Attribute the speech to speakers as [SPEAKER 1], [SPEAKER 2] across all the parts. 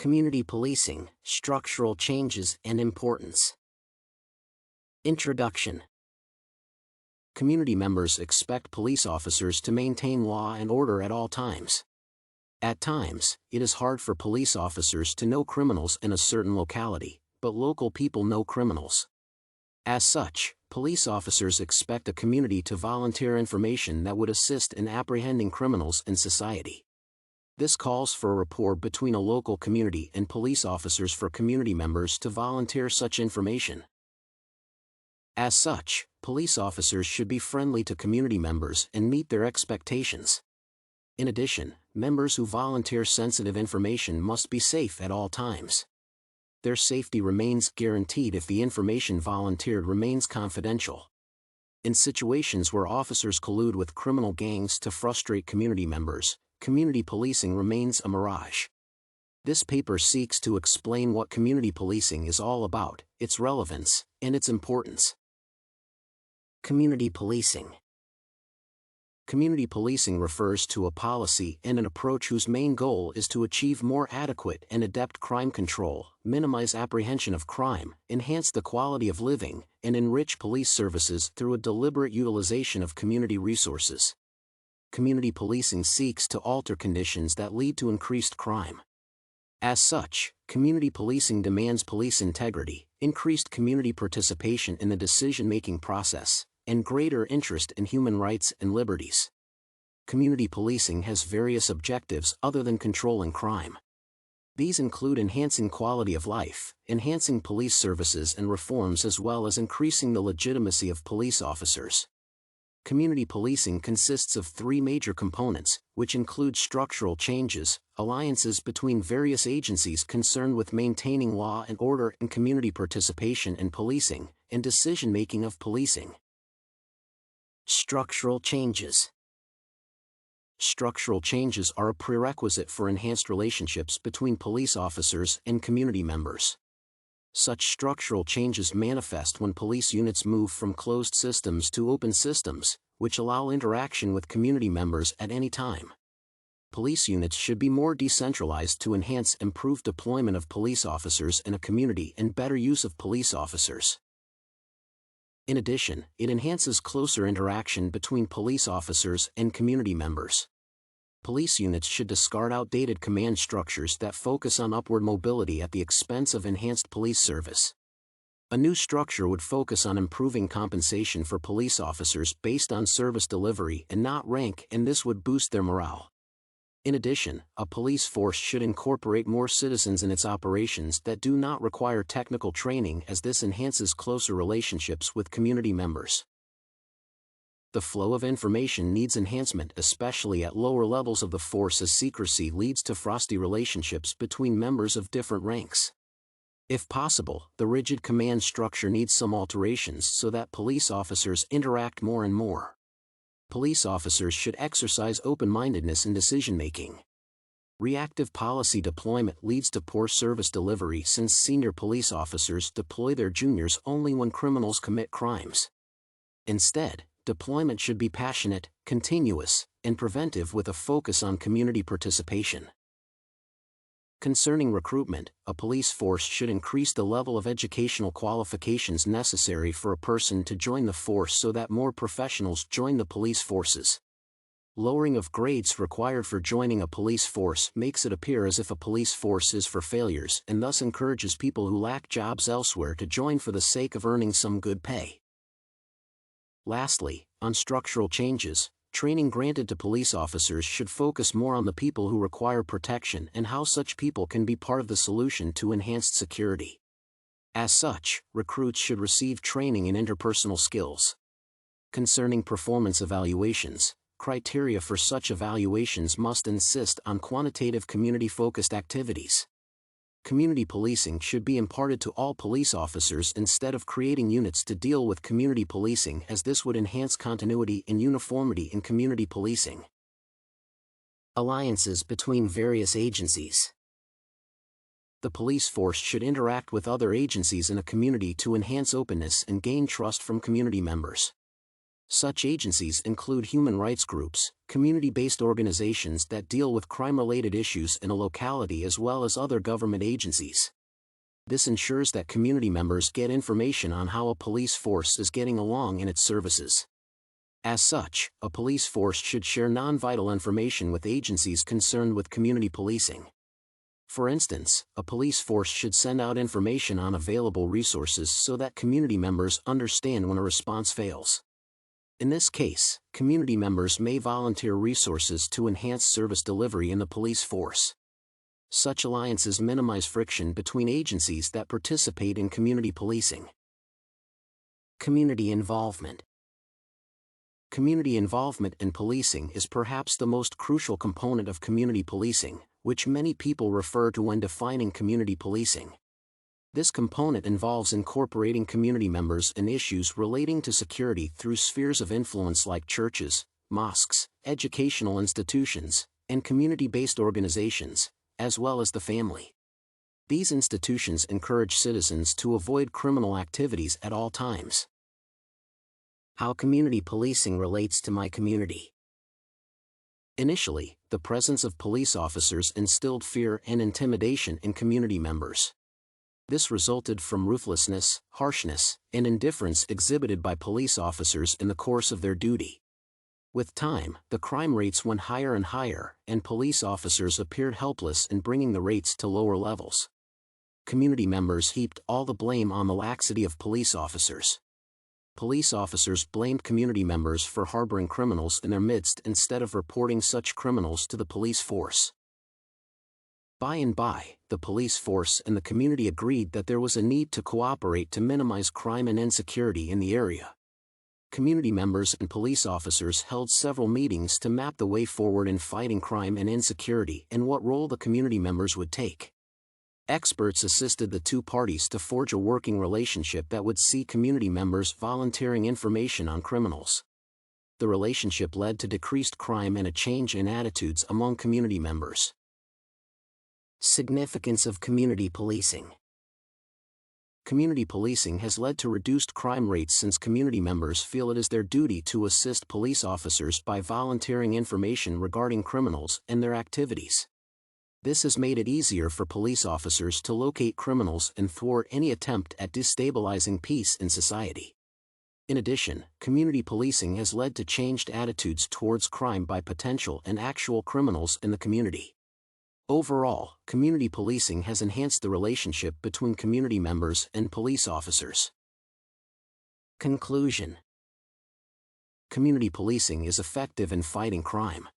[SPEAKER 1] Community policing, structural changes and importance. Introduction. Community members expect police officers to maintain law and order at all times. At times, it is hard for police officers to know criminals in a certain locality, but local people know criminals. As such, police officers expect a community to volunteer information that would assist in apprehending criminals in society. This calls for a rapport between a local community and police officers for community members to volunteer such information. As such, police officers should be friendly to community members and meet their expectations. In addition, members who volunteer sensitive information must be safe at all times. Their safety remains guaranteed if the information volunteered remains confidential. In situations where officers collude with criminal gangs to frustrate community members, community policing remains a mirage. This paper seeks to explain what community policing is all about, its relevance, and its importance. Community policing. Community policing refers to a policy and an approach whose main goal is to achieve more adequate and adept crime control, minimize apprehension of crime, enhance the quality of living, and enrich police services through a deliberate utilization of community resources. Community policing seeks to alter conditions that lead to increased crime. As such, community policing demands police integrity, increased community participation in the decision-making process, and greater interest in human rights and liberties. Community policing has various objectives other than controlling crime. These include enhancing quality of life, enhancing police services and reforms, as well as increasing the legitimacy of police officers. Community policing consists of three major components, which include structural changes, alliances between various agencies concerned with maintaining law and order, and community participation in policing, and decision-making of policing. Structural changes. Structural changes are a prerequisite for enhanced relationships between police officers and community members. Such structural changes manifest when police units move from closed systems to open systems, which allow interaction with community members at any time. Police units should be more decentralized to enhance improved deployment of police officers in a community and better use of police officers. In addition, it enhances closer interaction between police officers and community members. Police units should discard outdated command structures that focus on upward mobility at the expense of enhanced police service. A new structure would focus on improving compensation for police officers based on service delivery and not rank, and this would boost their morale. In addition, a police force should incorporate more citizens in its operations that do not require technical training, as this enhances closer relationships with community members. The flow of information needs enhancement, especially at lower levels of the force, as secrecy leads to frosty relationships between members of different ranks. If possible, the rigid command structure needs some alterations so that police officers interact more and more. Police officers should exercise open-mindedness in decision-making. Reactive policy deployment leads to poor service delivery, since senior police officers deploy their juniors only when criminals commit crimes. Instead, deployment should be passionate, continuous, and preventive, with a focus on community participation. Concerning recruitment, a police force should increase the level of educational qualifications necessary for a person to join the force so that more professionals join the police forces. Lowering of grades required for joining a police force makes it appear as if a police force is for failures, and thus encourages people who lack jobs elsewhere to join for the sake of earning some good pay. Lastly, on structural changes, training granted to police officers should focus more on the people who require protection and how such people can be part of the solution to enhanced security. As such, recruits should receive training in interpersonal skills. Concerning performance evaluations, criteria for such evaluations must insist on quantitative community-focused activities. Community policing should be imparted to all police officers instead of creating units to deal with community policing, as this would enhance continuity and uniformity in community policing. Alliances between various agencies. The police force should interact with other agencies in a community to enhance openness and gain trust from community members. Such agencies include human rights groups, community-based organizations that deal with crime-related issues in a locality, as well as other government agencies. This ensures that community members get information on how a police force is getting along in its services. As such, a police force should share non-vital information with agencies concerned with community policing. For instance, a police force should send out information on available resources so that community members understand when a response fails. In this case, community members may volunteer resources to enhance service delivery in the police force. Such alliances minimize friction between agencies that participate in community policing. Community involvement. Community involvement in policing is perhaps the most crucial component of community policing, which many people refer to when defining community policing. This component involves incorporating community members in issues relating to security through spheres of influence like churches, mosques, educational institutions, and community-based organizations, as well as the family. These institutions encourage citizens to avoid criminal activities at all times. How community policing relates to my community. Initially, the presence of police officers instilled fear and intimidation in community members. This resulted from ruthlessness, harshness, and indifference exhibited by police officers in the course of their duty. With time, the crime rates went higher and higher, and police officers appeared helpless in bringing the rates to lower levels. Community members heaped all the blame on the laxity of police officers. Police officers blamed community members for harboring criminals in their midst instead of reporting such criminals to the police force. By and by, the police force and the community agreed that there was a need to cooperate to minimize crime and insecurity in the area. Community members and police officers held several meetings to map the way forward in fighting crime and insecurity and what role the community members would take. Experts assisted the two parties to forge a working relationship that would see community members volunteering information on criminals. The relationship led to decreased crime and a change in attitudes among community members. Significance of community policing. Community policing has led to reduced crime rates since community members feel it is their duty to assist police officers by volunteering information regarding criminals and their activities. This has made it easier for police officers to locate criminals and thwart any attempt at destabilizing peace in society. In addition, community policing has led to changed attitudes towards crime by potential and actual criminals in the community. Overall, community policing has enhanced the relationship between community members and police officers. Conclusion. Community policing is effective in fighting crime.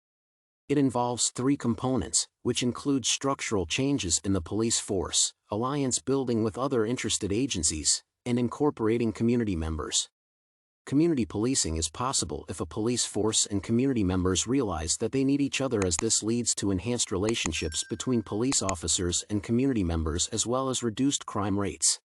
[SPEAKER 1] It involves three components, which include structural changes in the police force, alliance building with other interested agencies, and incorporating community members. Community policing is possible if a police force and community members realize that they need each other, as this leads to enhanced relationships between police officers and community members as well as reduced crime rates.